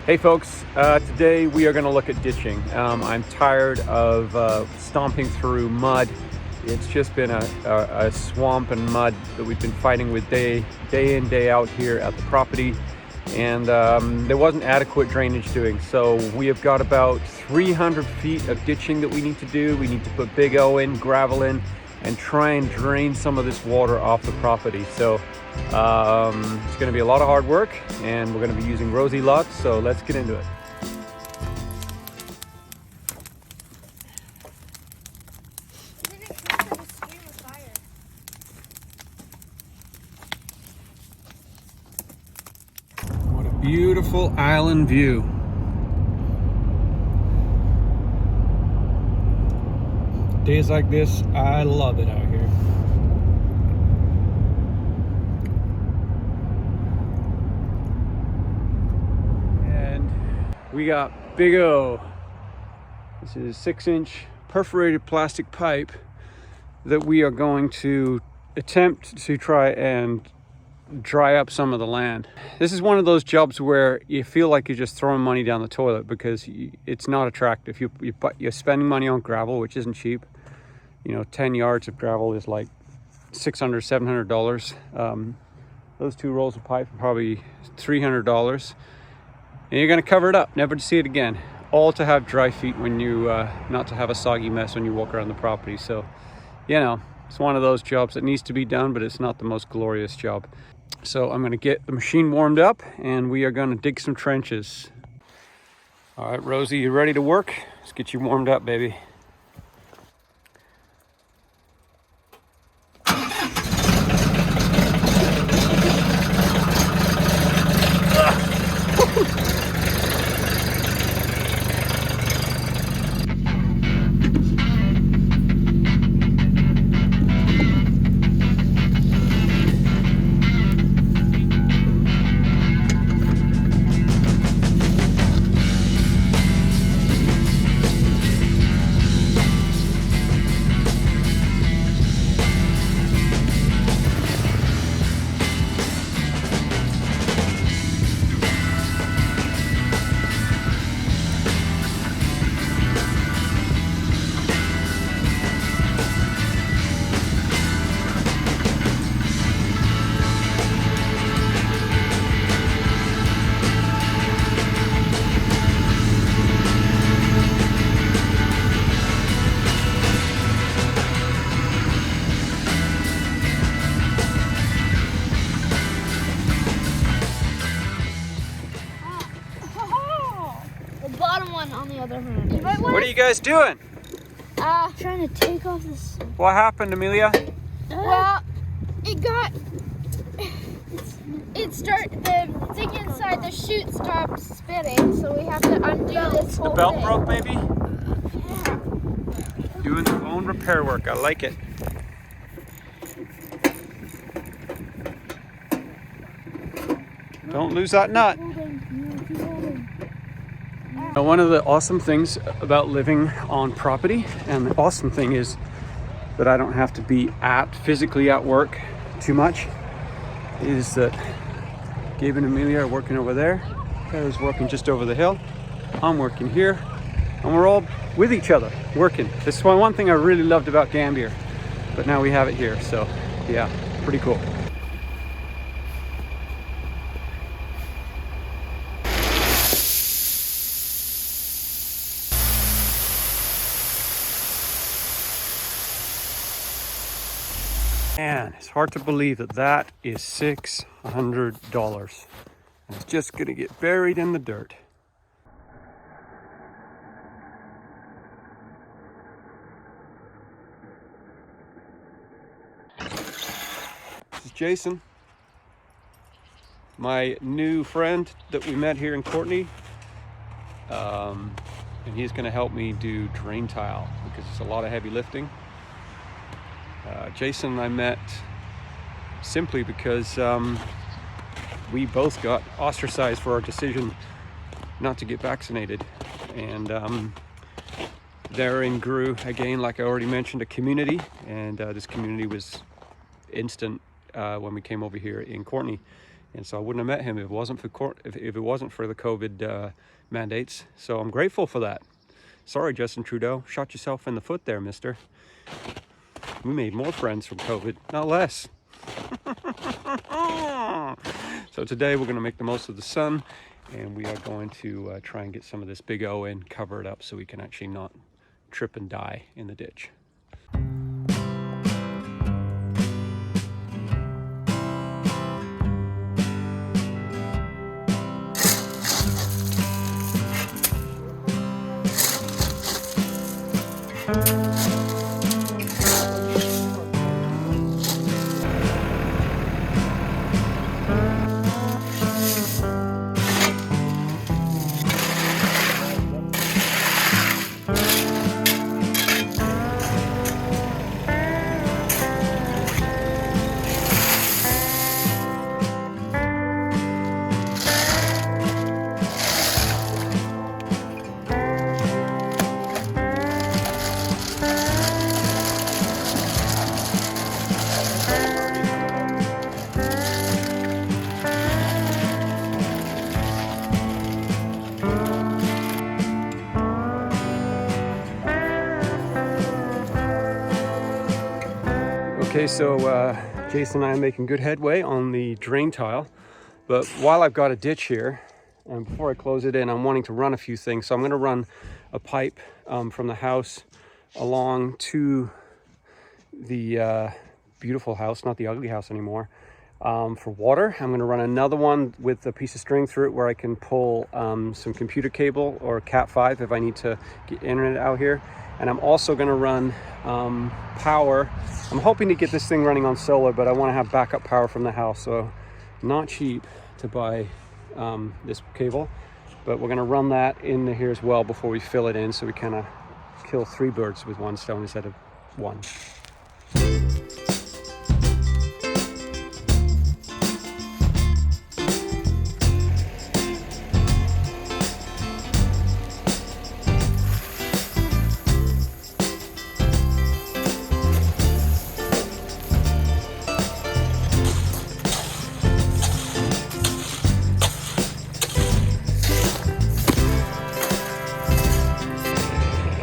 Hey folks, today we are going to look at ditching. I'm tired of stomping through mud. It's just been a swamp and mud that we've been fighting with day in, day out here at the property. And there wasn't adequate drainage doing. So we have got about 300 feet of ditching that we need to do. We need to put big O in, gravel in, and try and drain some of this water off the property. So it's going to be a lot of hard work, and we're going to be using Rosie lots, so let's get into it. What a beautiful island view. Days like this, I love it out here. We got Big O. This is 6-inch perforated plastic pipe that we are going to attempt to try and dry up some of the land. This is one of those jobs where you feel like you're just throwing money down the toilet because it's not attractive. You're spending money on gravel, which isn't cheap. 10 yards of gravel is like $600, $700. Those 2 rolls of pipe are probably $300. And you're going to cover it up, never to see it again. All to have dry feet when you, not to have a soggy mess when you walk around the property. So, it's one of those jobs that needs to be done, but it's not the most glorious job. So I'm going to get the machine warmed up, and we are going to dig some trenches. All right, Rosie, you ready to work? Let's get you warmed up, baby. On the other hand, What are you guys doing? trying to take off this. What happened, Amelia? Well, the thing inside the chute stopped spinning, so we have to undo this whole The belt thing. broke, maybe? Yeah. Doing their own repair work. I like it. Don't lose that nut. Now, one of the awesome things about living on property, and the awesome thing is that I don't have to be physically at work too much, is that Gabe and Amelia are working over there. Claire's working just over the hill. I'm working here, and we're all with each other working. This is one thing I really loved about Gambier, but now we have it here, so yeah, pretty cool. Man, it's hard to believe that is $600. And it's just gonna get buried in the dirt. This is Jason, my new friend that we met here in Courtney. And he's gonna help me do drain tile because it's a lot of heavy lifting. Jason and I met simply because we both got ostracized for our decision not to get vaccinated. And therein grew, again, like I already mentioned, a community. And this community was instant when we came over here in Courtney. And so I wouldn't have met him if it wasn't for the COVID mandates. So I'm grateful for that. Sorry, Justin Trudeau, shot yourself in the foot there, mister. We made more friends from COVID, not less. So today we're going to make the most of the sun, and we are going to try and get some of this big O in, cover it up so we can actually not trip and die in the ditch. Okay, so Jason and I are making good headway on the drain tile, but while I've got a ditch here, and before I close it in, I'm wanting to run a few things. So I'm going to run a pipe from the house along to the beautiful house, not the ugly house anymore, for water. I'm going to run another one with a piece of string through it where I can pull some computer cable or Cat5 if I need to get internet out here. And I'm also going to run power. I'm hoping to get this thing running on solar, but I want to have backup power from the house. So not cheap to buy this cable, but we're going to run that in here as well before we fill it in, so we kind of kill 3 birds with one stone instead of one.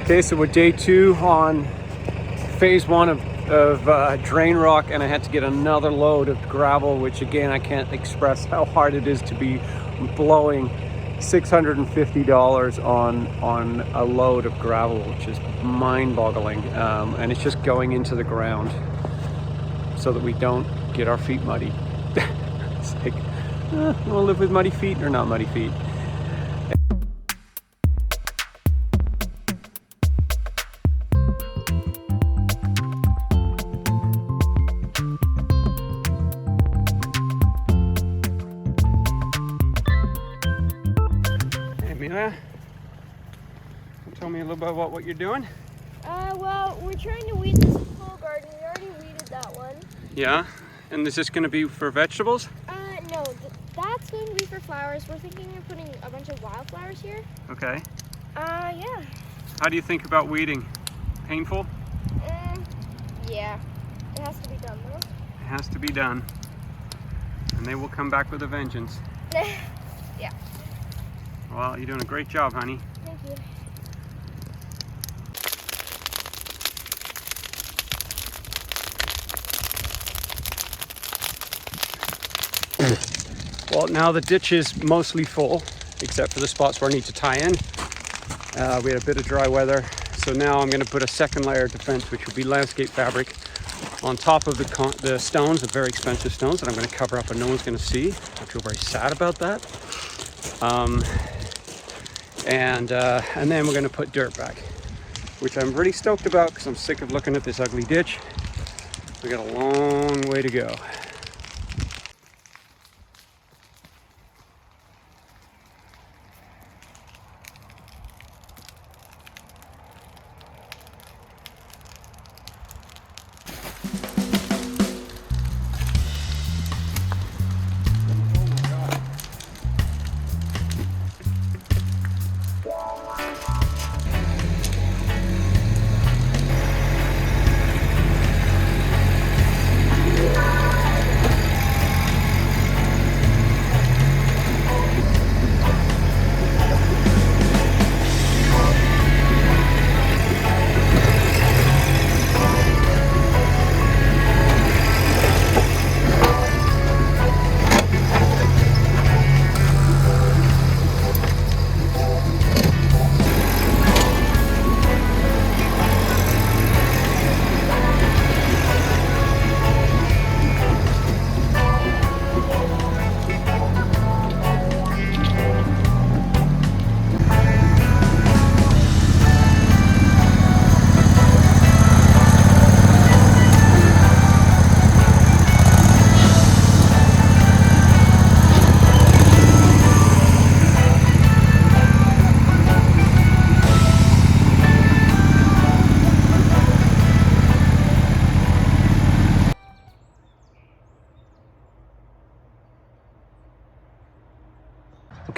Okay, so we're day 2 on phase 1 of drain rock, and I had to get another load of gravel, which again, I can't express how hard it is to be blowing $650 on a load of gravel, which is mind-boggling, and it's just going into the ground so that we don't get our feet muddy. It's like, we'll live with muddy feet or not muddy feet. Tell me a little bit about what you're doing. Well, we're trying to weed this whole garden. We already weeded that one. Yeah, and is this going to be for vegetables? No, that's going to be for flowers. We're thinking of putting a bunch of wildflowers here. Okay. Yeah. How do you think about weeding? Painful? Yeah. It has to be done, though. It has to be done. And they will come back with a vengeance. Yeah. Well, you're doing a great job, honey. Thank you. Well, now the ditch is mostly full, except for the spots where I need to tie in. We had a bit of dry weather, so now I'm going to put a second layer of defense, which will be landscape fabric, on top of the stones, the very expensive stones that I'm going to cover up and no one's going to see. I feel very sad about that. And then we're going to put dirt back, which I'm pretty stoked about because I'm sick of looking at this ugly ditch. We got a long way to go.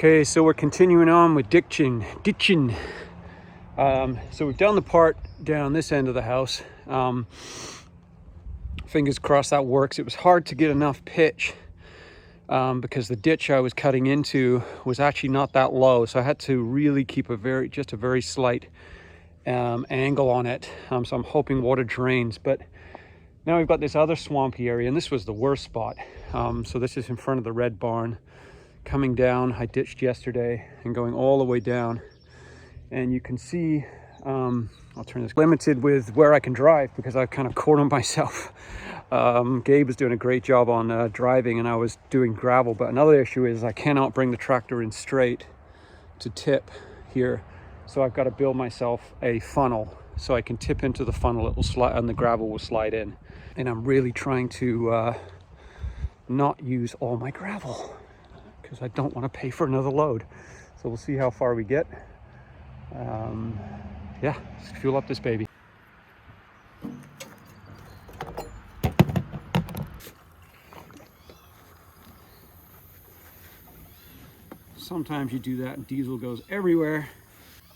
Okay, so we're continuing on with ditching. So we've done the part down this end of the house. Fingers crossed that works. It was hard to get enough pitch because the ditch I was cutting into was actually not that low. So I had to really keep a very slight angle on it. So I'm hoping water drains. But now we've got this other swampy area, and this was the worst spot. So this is in front of the red barn. Coming down, I ditched yesterday and going all the way down. And you can see, I'll turn this, limited with where I can drive because I've kind of cornered myself. Gabe was doing a great job on driving and I was doing gravel. But another issue is I cannot bring the tractor in straight to tip here. So I've got to build myself a funnel so I can tip into the funnel, it will slide and the gravel will slide in. And I'm really trying to not use all my gravel because I don't want to pay for another load. So we'll see how far we get. Yeah, let's fuel up this baby. Sometimes you do that and diesel goes everywhere.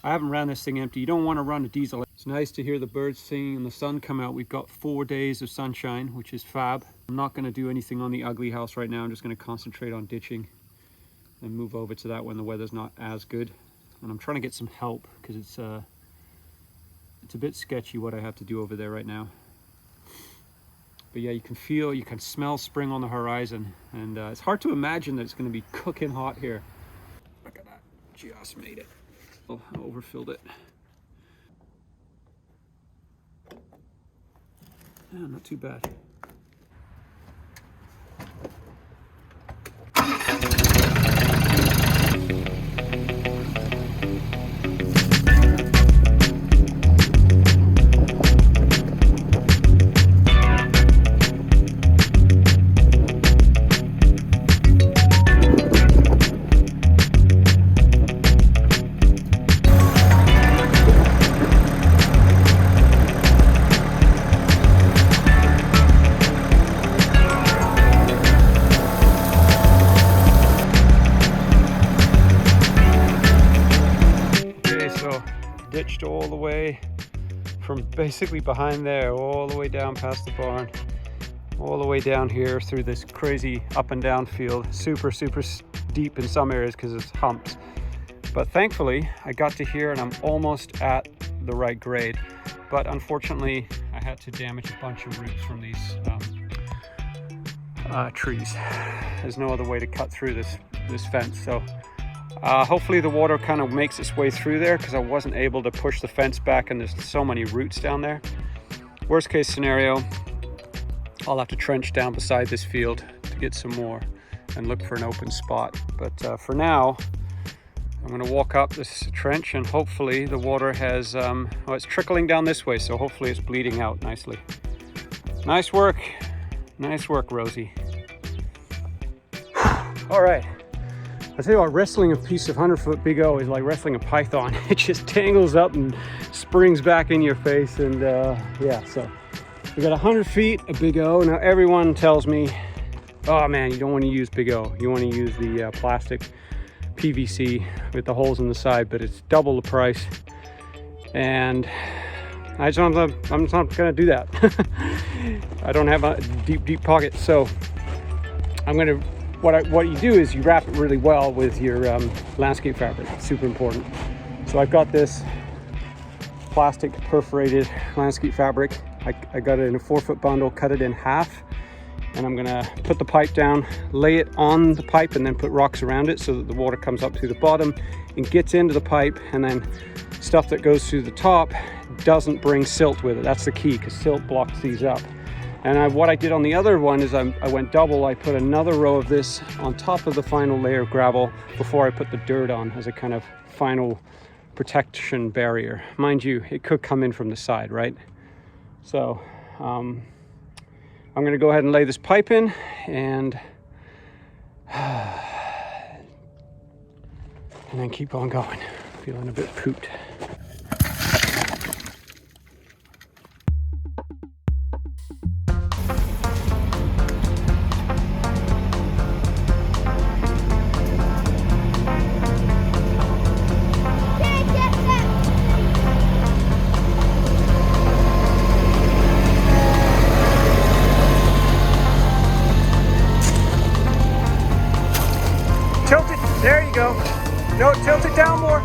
I haven't ran this thing empty. You don't want to run a diesel. It's nice to hear the birds singing and the sun come out. We've got 4 days of sunshine, which is fab. I'm not going to do anything on the ugly house right now. I'm just going to concentrate on ditching and move over to that when the weather's not as good. And I'm trying to get some help because it's a bit sketchy what I have to do over there right now. But yeah, you can smell spring on the horizon, and it's hard to imagine that it's going to be cooking hot here. Look at that, just made it. Oh, I overfilled it. Yeah, not too bad. Ditched all the way from basically behind there all the way down past the barn, all the way down here through this crazy up and down field, super deep in some areas because it's humps. But thankfully I got to here and I'm almost at the right grade, but unfortunately I had to damage a bunch of roots from these trees. There's no other way to cut through this fence, so hopefully the water kind of makes its way through there because I wasn't able to push the fence back and there's so many roots down there. Worst case scenario, I'll have to trench down beside this field to get some more and look for an open spot. But for now, I'm going to walk up this trench and hopefully the water has, well, it's trickling down this way, so hopefully it's bleeding out nicely. Nice work, Rosie. All right. I tell you what, wrestling a piece of 100-foot Big O is like wrestling a python. It just tangles up and springs back in your face. And yeah, so we got 100 feet of Big O. Now everyone tells me, oh man, you don't want to use Big O. You want to use the plastic PVC with the holes in the side, but it's double the price. And I'm just not going to do that. I don't have a deep pocket, so I'm going to. What you do is you wrap it really well with your landscape fabric. It's super important. So I've got this plastic perforated landscape fabric. I got it in a 4-foot bundle, cut it in half, and I'm gonna put the pipe down, lay it on the pipe, and then put rocks around it so that the water comes up through the bottom and gets into the pipe, and then stuff that goes through the top doesn't bring silt with it. That's the key, because silt blocks these up. And what I did on the other one is I went double. I put another row of this on top of the final layer of gravel before I put the dirt on as a kind of final protection barrier. Mind you, it could come in from the side, right? So I'm going to go ahead and lay this pipe in and then keep on going. Feeling a bit pooped. Tilt it down more.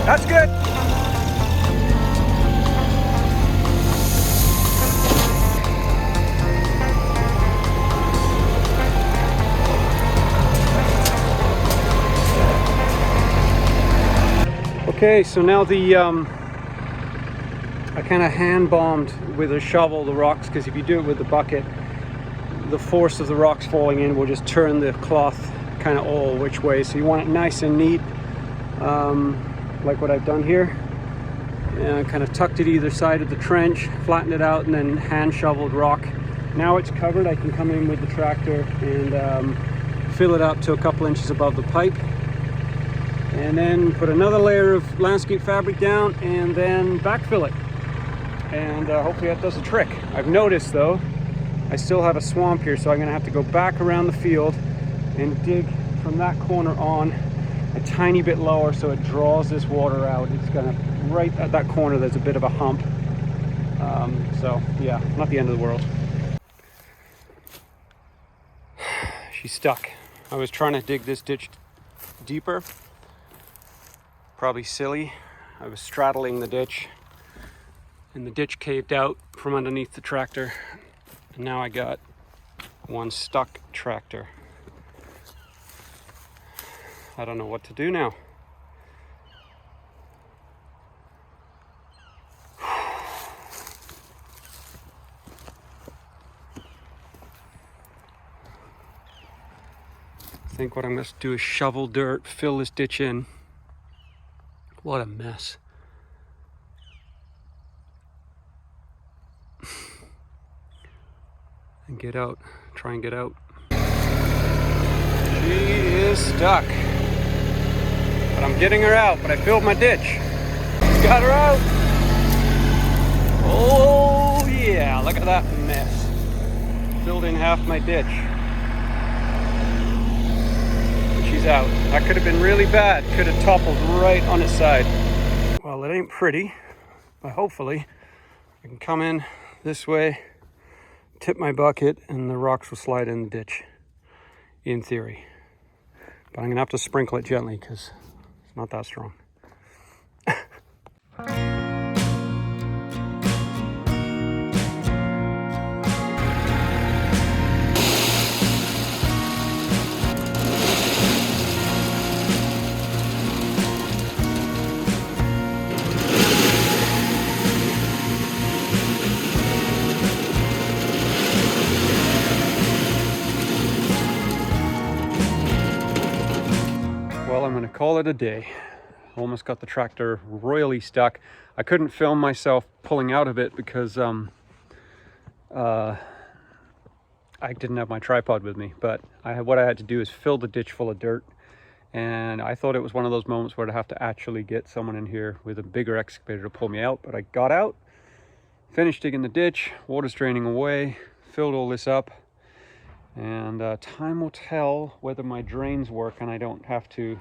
That's good. Okay, so now I kind of hand bombed with a shovel the rocks, because if you do it with the bucket, the force of the rocks falling in will just turn the cloth kind of all which way. So you want it nice and neat, like what I've done here. And I kind of tucked it either side of the trench, flattened it out, and then hand shoveled rock. Now it's covered. I can come in with the tractor and fill it up to a couple inches above the pipe, and then put another layer of landscape fabric down, and then backfill it. And hopefully that does the trick. I've noticed though, I still have a swamp here, so I'm gonna have to go back around the field and dig from that corner on a tiny bit lower so it draws this water out. It's gonna, right at that corner there's a bit of a hump. So yeah, not the end of the world. She's stuck. I was trying to dig this ditch deeper. Probably silly. I was straddling the ditch and the ditch caved out from underneath the tractor. And now I got one stuck tractor. I don't know what to do now. I think what I'm going to do is shovel dirt, fill this ditch in. What a mess. And get out, try and get out. She is stuck. But I'm getting her out, but I filled my ditch. Got her out. Oh yeah, look at that mess. Filled in half my ditch. She's out. That could have been really bad. Could have toppled right on its side. Well, it ain't pretty, but hopefully I can come in this way, tip my bucket, and the rocks will slide in the ditch, in theory. But I'm gonna have to sprinkle it gently because it's not that strong. Well, I'm gonna call it a day. Almost got the tractor royally stuck. I couldn't film myself pulling out of it because I didn't have my tripod with me, but what I had to do is fill the ditch full of dirt. And I thought it was one of those moments where I'd have to actually get someone in here with a bigger excavator to pull me out, but I got out, finished digging the ditch, water's draining away, filled all this up. And time will tell whether my drains work and I don't have to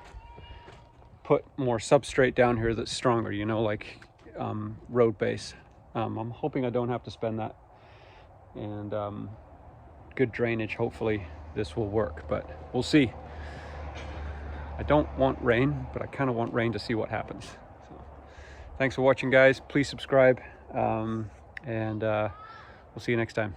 put more substrate down here that's stronger, you know, like road base. I'm hoping I don't have to spend that. And good drainage, hopefully this will work, but we'll see. I don't want rain, but I kind of want rain to see what happens. So, thanks for watching, guys. Please subscribe, and we'll see you next time.